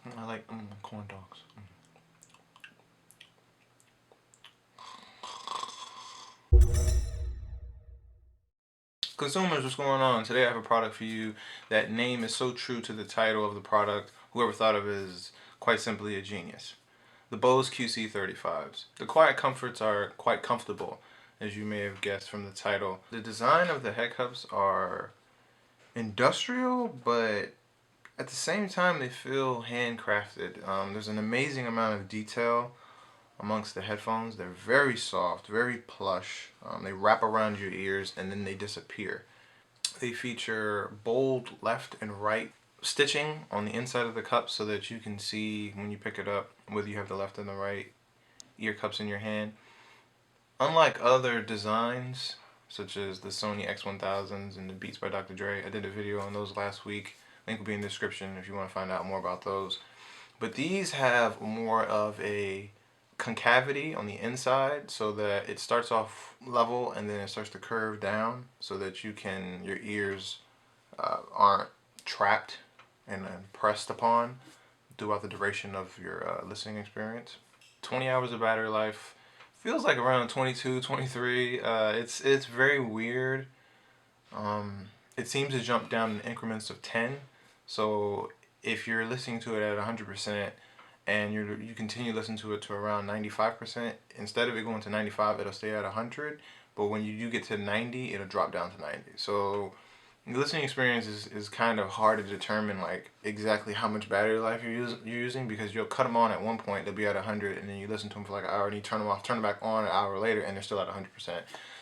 I like corn dogs. Consumers, what's going on? Today I have a product for you. That name is so true to the title of the product. Whoever thought of it is quite simply a genius. The Bose QC35s. The quiet comforts are quite comfortable, as you may have guessed from the title. The design of the head cups are industrial, but at the same time they feel handcrafted. There's an amazing amount of detail amongst the headphones. They're very soft, very plush. They wrap around your ears and then they disappear. They feature bold left and right stitching on the inside of the cup so that you can see when you pick it up whether you have the left and the right ear cups in your hand. Unlike other designs such as the Sony X1000s and the Beats by Dr. Dre, I did a video on those last week. Link will be in the description if you want to find out more about those. But these have more of a concavity on the inside so that it starts off level and then it starts to curve down so that your ears aren't trapped and pressed upon throughout the duration of your listening experience. 20 hours of battery life. Feels like around 22, 23. It's very weird. It seems to jump down in increments of 10. So if you're listening to it at 100% and you continue listening to it to around 95%, instead of it going to 95, it'll stay at 100. But when you do get to 90, it'll drop down to 90. So the listening experience is kind of hard to determine like exactly how much battery life you're using, because you'll cut them on at one point, they'll be at 100, and then you listen to them for like an hour and you turn them off, turn them back on an hour later, and they're still at 100%.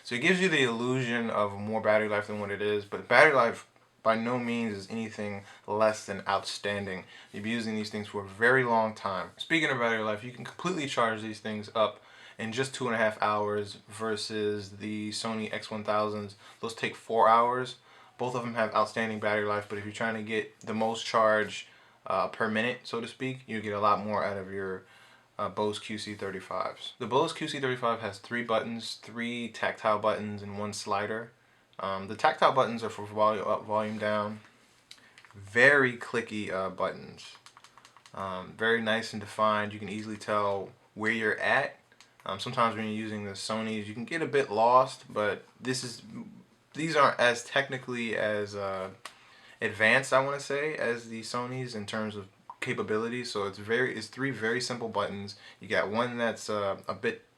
So it gives you the illusion of more battery life than what it is, but battery life by no means is anything less than outstanding. You'll be using these things for a very long time. Speaking of battery life, you can completely charge these things up in just 2.5 hours versus the Sony X1000s. Those take 4 hours. Both of them have outstanding battery life, but if you're trying to get the most charge per minute, so to speak, you get a lot more out of your Bose QC35s. The Bose QC35 has 3 buttons, 3 tactile buttons, and 1 slider. The tactile buttons are for volume up, volume down. Very clicky buttons. Very nice and defined. You can easily tell where you're at. Sometimes when you're using the Sonys, you can get a bit lost, but these aren't as technically as advanced, I want to say, as the Sonys in terms of capabilities. So it's 3 very simple buttons. You got one that's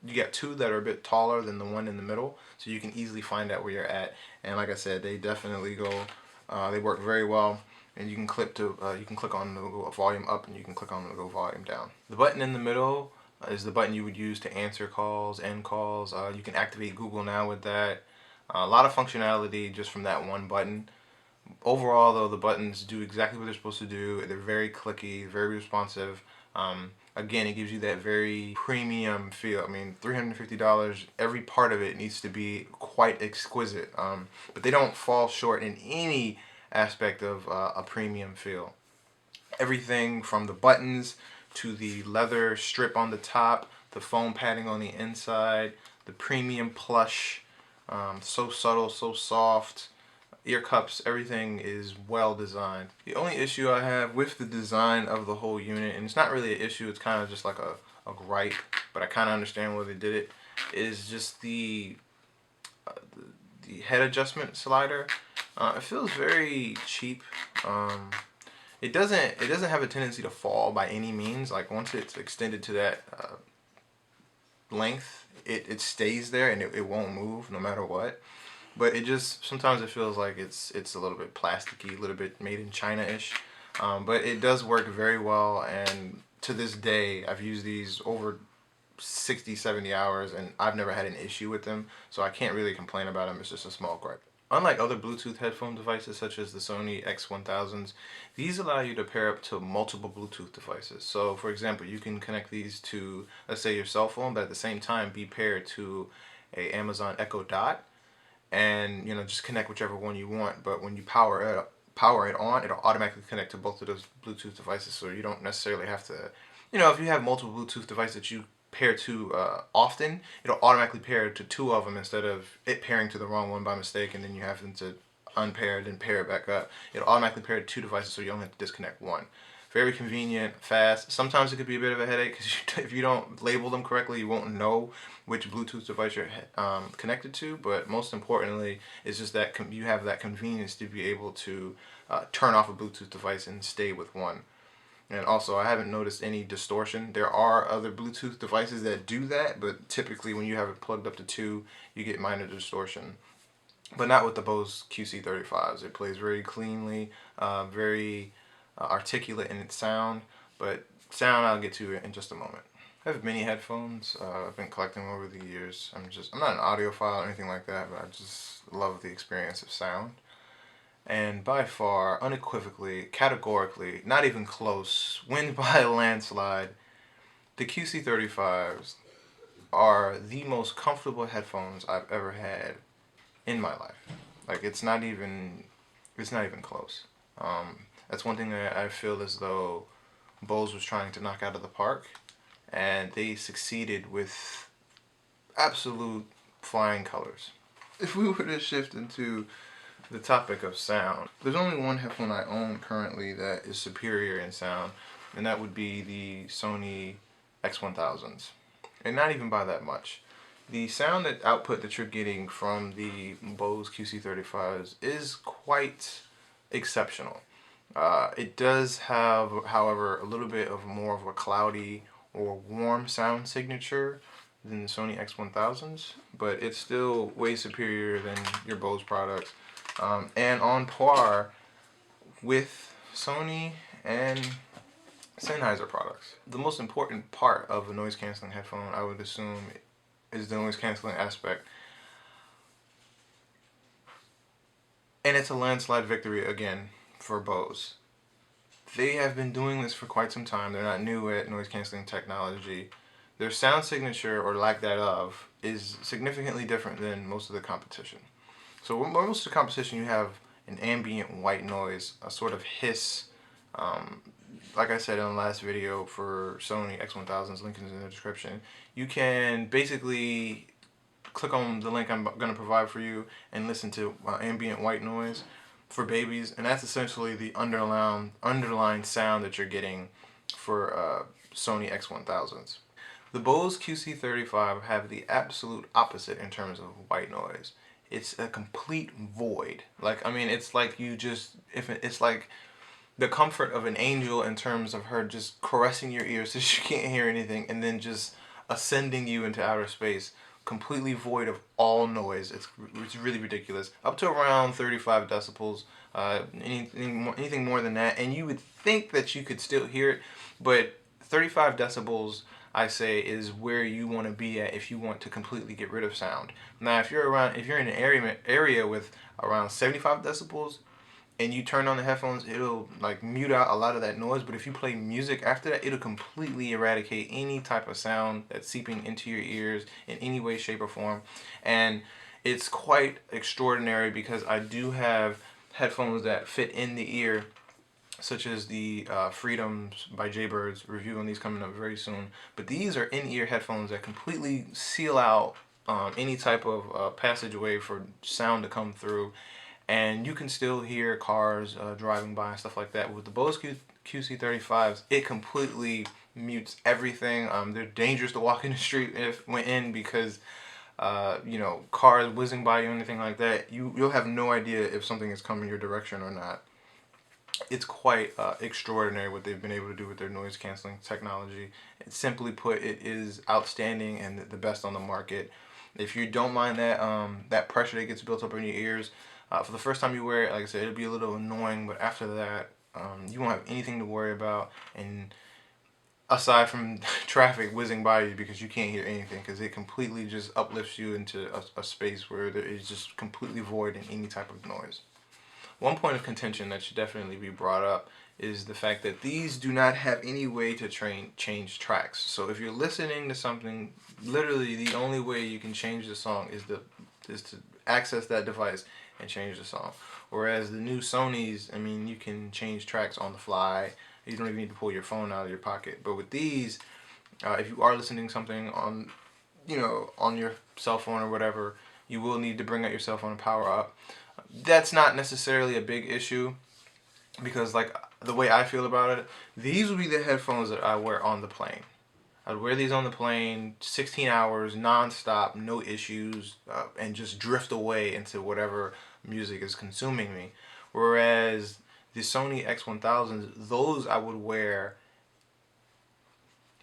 you got 2 that are a bit taller than the one in the middle, so you can easily find out where you're at. And like I said, they definitely they work very well. And you can click on the go volume up, and you can click on the go volume down. The button in the middle is the button you would use to answer calls, end calls. You can activate Google Now with that. A lot of functionality just from that one button. Overall, though, the buttons do exactly what they're supposed to do. They're very clicky, very responsive. Again, it gives you that very premium feel. I mean, $350, every part of it needs to be quite exquisite. But they don't fall short in any aspect of a premium feel. Everything from the buttons to the leather strip on the top, the foam padding on the inside, the premium plush, so subtle, so soft. Ear cups, everything is well designed. The only issue I have with the design of the whole unit, and it's not really an issue, it's kind of just like a gripe, but I kind of understand why they did it, is just the head adjustment slider. It feels very cheap. It doesn't have a tendency to fall by any means. Like once it's extended to that length, it stays there and it won't move no matter what. But it just, sometimes it feels like it's a little bit plasticky, a little bit made in China-ish. But it does work very well, and to this day, I've used these over 60, 70 hours, and I've never had an issue with them, so I can't really complain about them. It's just a small gripe. Unlike other Bluetooth headphone devices such as the Sony X1000s, these allow you to pair up to multiple Bluetooth devices. So for example, you can connect these to, let's say, your cell phone, but at the same time be paired to a Amazon Echo Dot, and just connect whichever one you want. But when you power it on, it'll automatically connect to both of those Bluetooth devices, so you don't necessarily have to, if you have multiple Bluetooth devices that you pair to often, it'll automatically pair to 2 of them instead of it pairing to the wrong one by mistake and then you having to unpair it and pair it back up. It'll automatically pair to 2 devices, so you only have to disconnect one. Very convenient, fast. Sometimes it could be a bit of a headache because if you don't label them correctly, you won't know which Bluetooth device you're connected to. But most importantly, it's just that you have that convenience to be able to turn off a Bluetooth device and stay with one. And also, I haven't noticed any distortion. There are other Bluetooth devices that do that, but typically when you have it plugged up to 2, you get minor distortion. But not with the Bose QC35s. It plays very cleanly, very articulate in its sound, but sound I'll get to in just a moment. I have mini headphones. I've been collecting them over the years. I'm not an audiophile or anything like that, but I just love the experience of sound. And by far, unequivocally, categorically, not even close, win by a landslide, the QC35s are the most comfortable headphones I've ever had in my life. Like, it's not even close. That's one thing that I feel as though Bose was trying to knock out of the park, and they succeeded with absolute flying colors. If we were to shift into the topic of sound, there's only one headphone I own currently that is superior in sound, and that would be the Sony X1000s, and not even by that much. The sound output that you're getting from the Bose QC35s is quite exceptional. It does have, however, a little bit of more of a cloudy or warm sound signature than the Sony X1000s, but it's still way superior than your Bose products, and on par with Sony and Sennheiser products. The most important part of a noise canceling headphone, I would assume, is the noise canceling aspect. And it's a landslide victory again for Bose. They have been doing this for quite some time. They're not new at noise canceling technology. Their sound signature, or lack thereof, is significantly different than most of the competition. So most of the competition, you have an ambient white noise, a sort of hiss. Like I said in the last video for Sony X1000s, link is in the description. You can basically click on the link I'm going to provide for you and listen to ambient white noise for babies, and that's essentially the underlying sound that you're getting for Sony X1000s. The Bose QC35 have the absolute opposite in terms of white noise. It's a complete void. Like, I mean, it's like it's like the comfort of an angel in terms of her just caressing your ears so you can't hear anything, and then just ascending you into outer space, completely void of all noise. It's really ridiculous. Up to around 35 decibels. Anything more than that, and you would think that you could still hear it, but 35 decibels, I say, is where you want to be at if you want to completely get rid of sound. Now, if you're in an area with around 75 decibels, and you turn on the headphones, it'll like mute out a lot of that noise. But if you play music after that, it'll completely eradicate any type of sound that's seeping into your ears in any way, shape, or form. And it's quite extraordinary because I do have headphones that fit in the ear, such as the Freedoms by Jaybirds. Review on these coming up very soon. But these are in-ear headphones that completely seal out any type of passageway for sound to come through. And you can still hear cars driving by and stuff like that. With the Bose QC35s, it completely mutes everything. They're dangerous to walk in the street because you know, cars whizzing by you or anything like that. You'll have no idea if something is coming your direction or not. It's quite extraordinary what they've been able to do with their noise canceling technology. And simply put, it is outstanding and the best on the market. If you don't mind that pressure that gets built up in your ears, for the first time you wear it, like I said, it'll be a little annoying, but after that, you won't have anything to worry about, and aside from traffic whizzing by you because you can't hear anything, because it completely just uplifts you into a space where there is just completely void in any type of noise. One point of contention that should definitely be brought up is the fact that these do not have any way to change tracks. So if you're listening to something, literally the only way you can change the song is to access that device and change the song. Whereas the new Sonys, I mean, you can change tracks on the fly. You don't even need to pull your phone out of your pocket. But with these, if you are listening to something on, on your cell phone or whatever, you will need to bring out your cell phone and power up. That's not necessarily a big issue because, like the way I feel about it, these would be the headphones that I wear on the plane. I'd wear these on the plane 16 hours, non-stop, no issues, and just drift away into whatever music is consuming me. Whereas the Sony X1000s, those I would wear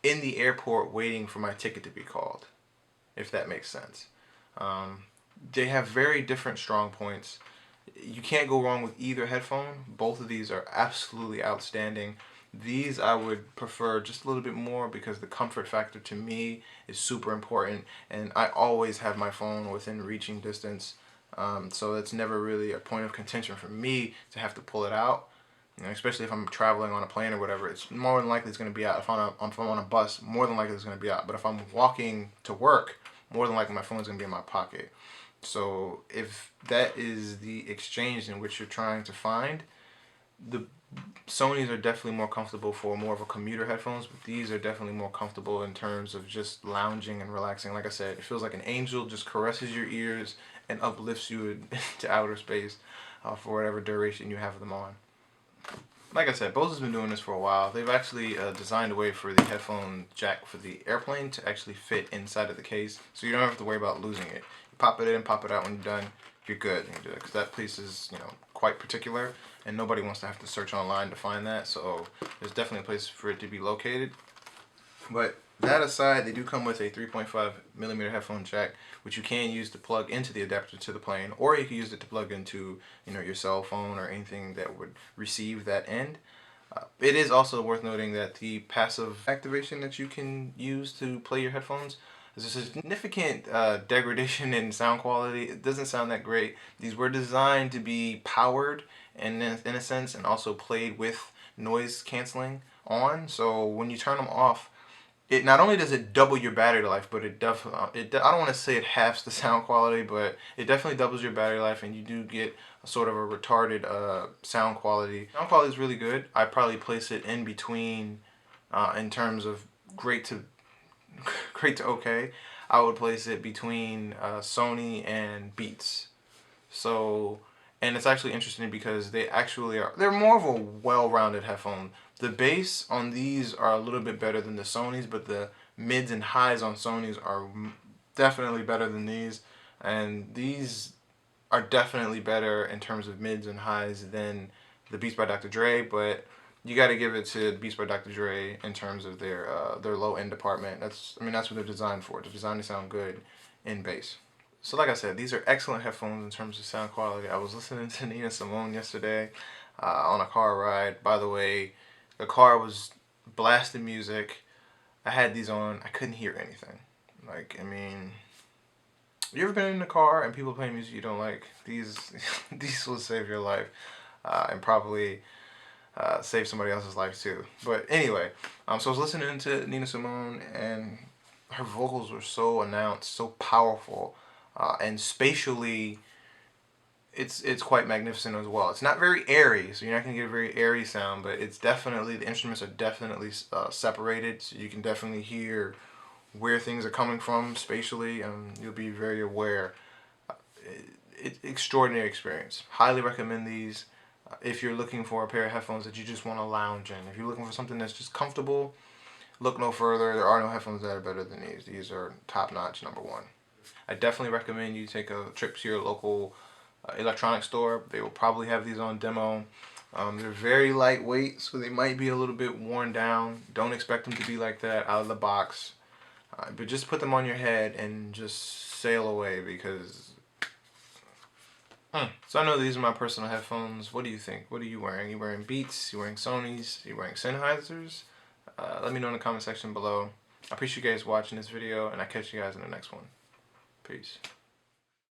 in the airport waiting for my ticket to be called, if that makes sense. They have very different strong points. You can't go wrong with either headphone. Both of these are absolutely outstanding. These I would prefer just a little bit more because the comfort factor to me is super important, and I always have my phone within reaching distance, so it's never really a point of contention for me to have to pull it out. You know, especially if I'm traveling on a plane or whatever, it's more than likely it's going to be out. If I'm on a bus, more than likely it's going to be out. But if I'm walking to work, more than likely my phone's going to be in my pocket. So if that is the exchange in which you're trying to find, the Sonys are definitely more comfortable for more of a commuter headphones, but these are definitely more comfortable in terms of just lounging and relaxing. Like I said, it feels like an angel just caresses your ears and uplifts you to outer space for whatever duration you have them on. Like I said, Bose has been doing this for a while. They've actually designed a way for the headphone jack for the airplane to actually fit inside of the case, so you don't have to worry about losing it. You pop it in, pop it out when you're done, you're good. Because that piece is, you know, quite particular, and nobody wants to have to search online to find that, so there's definitely a place for it to be located. But that aside, they do come with a 3.5mm headphone jack, which you can use to plug into the adapter to the plane, or you can use it to plug into, you know, your cell phone or anything that would receive that end. It is also worth noting that the passive activation that you can use to play your headphones is a significant degradation in sound quality. It doesn't sound that great. These were designed to be powered in a sense, and also played with noise canceling on. So when you turn them off, it not only does it double your battery life, but I don't want to say it halves the sound quality, but it definitely doubles your battery life, and you do get a sort of a retarded sound quality. Sound quality is really good. I probably place it in between, in terms of great to okay. I would place it between Sony and Beats. So, and it's actually interesting because they're more of a well-rounded headphone. The bass on these are a little bit better than the Sonys, but the mids and highs on Sonys are definitely better than these, and these are definitely better in terms of mids and highs than the Beats by Dr. Dre, but you got to give it to Beats by Dr. Dre in terms of their low-end department. That's what they're designed for. They're designed to sound good in bass. So like I said, these are excellent headphones in terms of sound quality. I was listening to Nina Simone yesterday on a car ride. By the way, the car was blasting music. I had these on. I couldn't hear anything. Like, I mean, you ever been in a car and people playing music you don't like? These will save your life, and probably save somebody else's life too. But anyway, so I was listening to Nina Simone, and her vocals were so announced, so powerful, and spatially, it's quite magnificent as well. It's not very airy, so you're not gonna get a very airy sound, but it's definitely, the instruments are definitely separated, so you can definitely hear where things are coming from spatially, and you'll be very aware. Extraordinary experience. Highly recommend these if you're looking for a pair of headphones that you just want to lounge in. If you're looking for something that's just comfortable, look no further. There are no headphones that are better than these. These are top-notch, number one. I definitely recommend you take a trip to your local electronics store. They will probably have these on demo. They're very lightweight, so they might be a little bit worn down. Don't expect them to be like that out of the box. But just put them on your head and just sail away, because... So I know these are my personal headphones. What do you think? What are you wearing? Are you wearing Beats? Are you wearing Sonys? Are you wearing Sennheisers? Let me know in the comment section below. I appreciate you guys watching this video, and I'll catch you guys in the next one. Peace.